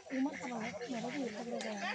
Uma kalau ya lagi kabel gaya.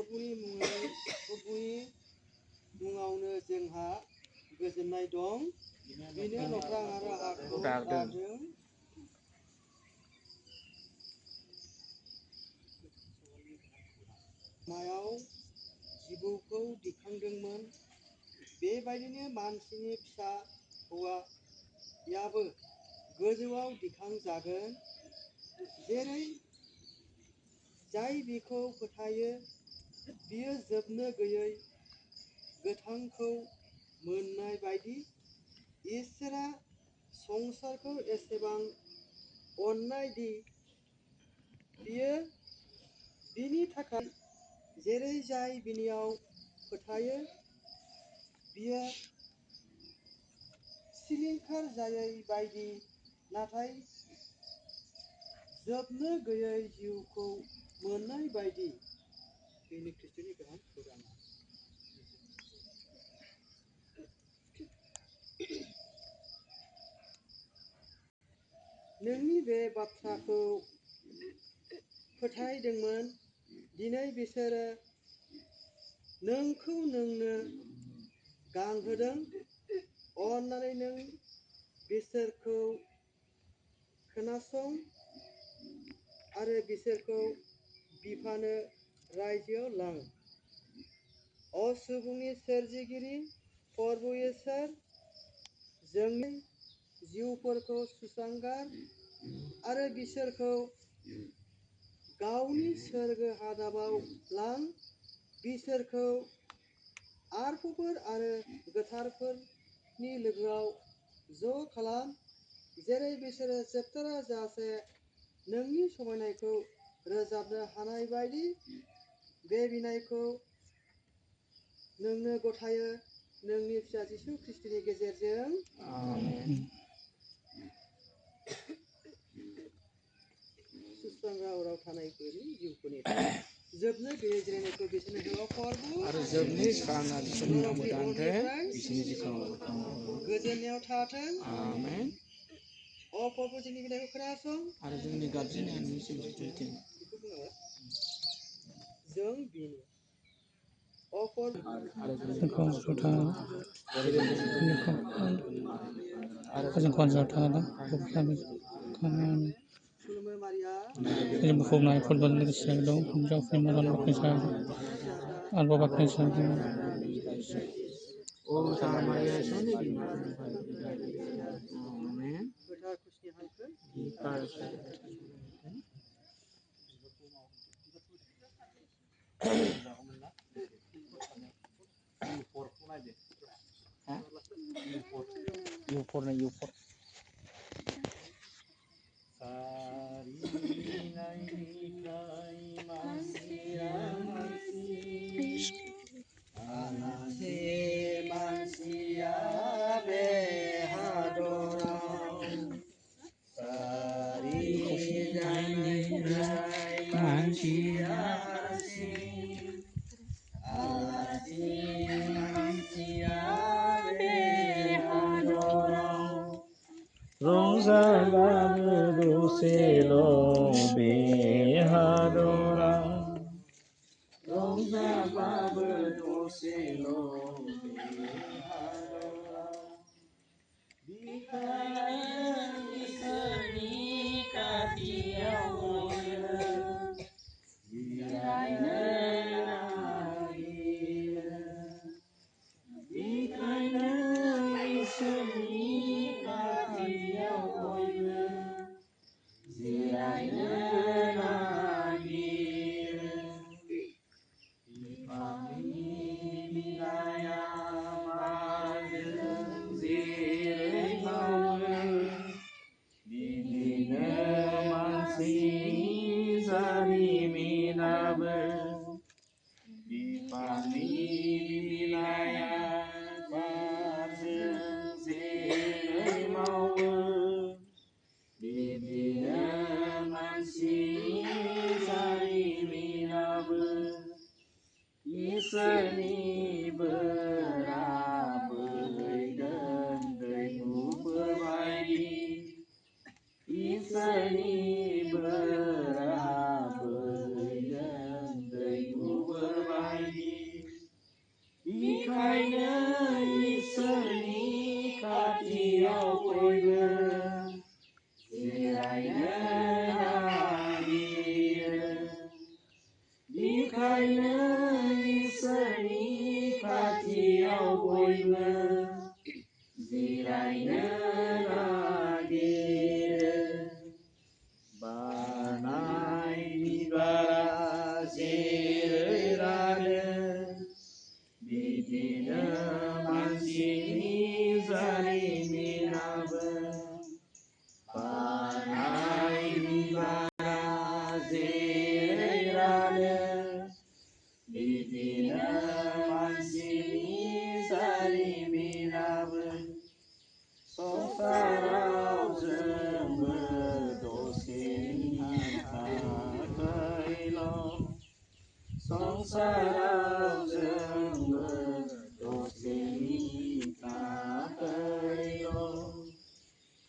प्रभुनि मुङावनो जोंहा गोजोननाय दं बिनो नख्रां आरो हाखौ दादों मायाव जिबौखौ दिखांदोंमोन बेबायदिनो मानसिनि फिसा हौवायाबो गोजौआव दिखांजागोन जेरै जाय बिखौ फोथायो बियो जोबनो गैयै गोथांखौ मोननाय बायदि इसोरा संसारखौ एसेबां अननाय दि बियो बिनि थाखाय जेरै जाय बिनियाव फोथायो बियो सिलिंखार जायै बायदि नाथाय जोबनो गैयै जिउखौ मोननाय बायदि बेनि ख्रिस्ट'नि गोनां खौराङा नोंनि बे बाथ्राखौ फोथायदोंमोन दिनै बिसोरो नोंखौ नोंनो गांहोदों अन्नानै नों बिसोरखौ खोनासं आरो बिसोरखौ बिफानो रायजोआव लां सुबुंनि सोरजिगिरि प्रभु इसोर जोंनि जिउफोरखौ सुस्रांगार आरो बिसोरखौ गावनि सोरगो हादाबाव लां बिसोरखौ आरफोर आरो गोथारफोरनि लोगोआव ज' खालाम जेरै बिसोरो जोबथारा जासे नोंनि समायनायखौ रोजाबनो हानाय बायदि बे बिनायखौ नोंनो गथायो नोंनि फिसा जिसु ख्रिस्ट'नि गेजेरजों आमेन। सुस्रांग्रा अराव थानायफोरनि जिउफोरनि जोबनो गैयै जिरायनायखौ बिसोरनो होआ फरबु आरो जोबनो स्रांआ बिसोरनि मोदानथों बिसोरनि जिउखौ गोजोननायाव थाथों आमेन। फरबु जोंनि बिनायखौ खोनासं आरो जोंनि गाबज्रिनायनि सिबिथायथिं जों बिनो बुफबनाय फुटबल लोगोसे दं हिन्जावफोरनि मोजां बाखनायसा आरोबाव बाखनायसा रंजाबाबो दसेल' बे हादराव रंजाबाबो दसेल' बे हादराव इसोरनि खाथियाव जिरायनो नागिरो बेखायनो इसोरनि खाथियाव बयबो जिरायनो नागिरो बिफानि बिलाइया बारजों जेरै मावो बिदिनो मानसिनि जारिमिनाबो बिफानि बिलाइया बारजों जेरै मावो बिदिनो मानसिनि जारिमिनाबो इसोरनि बोरा बोहैगोन दैमुफोर बायदि इसोरनि बोरा बोहैगोन दैमुफोर बायदि बिखायनो इसोरनि खाथियाव बयबो जिरायनो नागिरो बिखायनो इसोरनि खाथियाव बयबो जिरायनो नागिरो बारनाय बिबारा जेरै रानो बिदिनो मानसिनि जारिमिनाबो बारनाय बिबारा जेरै रानो बिदिनो मानसिनि जारिमिनाबो संसाराव जोंबो दसेनि थाखायल' संसाराव जोंबो दसेनि थाखायल'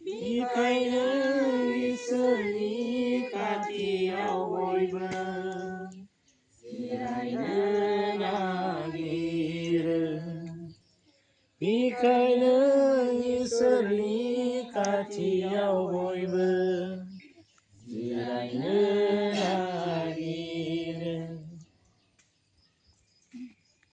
बिखायनो इसोरनि खाथियाव बयबो जिरायनो नागिरो बिखायनो इसोरनि खाथियाव बयबो जिरायनो नागिरो